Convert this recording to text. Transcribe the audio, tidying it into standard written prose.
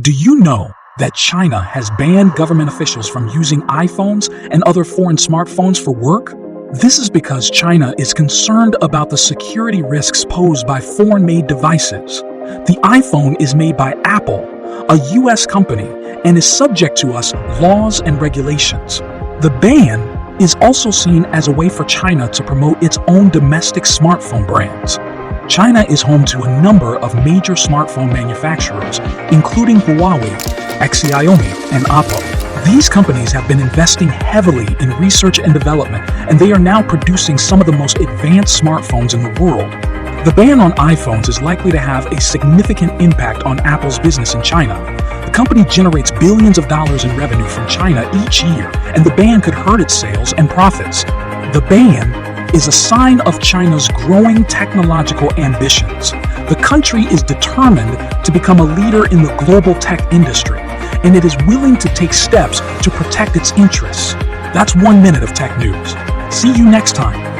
Do you know that China has banned government officials from using iPhones and other foreign smartphones for work? This is because China is concerned about the security risks posed by foreign-made devices. The iPhone is made by Apple, a US company, and is subject to US laws and regulations. The ban is also seen as a way for China to promote its own domestic smartphone brands. China is home to a number of major smartphone manufacturers, including Huawei, Xiaomi, and Oppo. These companies have been investing heavily in research and development, and they are now producing some of the most advanced smartphones in the world. The ban on iPhones is likely to have a significant impact on Apple's business in China. The company generates billions of dollars in revenue from China each year, and the ban could hurt its sales and profits. The ban is a sign of China's growing technological ambitions. The country is determined to become a leader in the global tech industry, and it is willing to take steps to protect its interests. That's 1 minute of tech news. See you next time.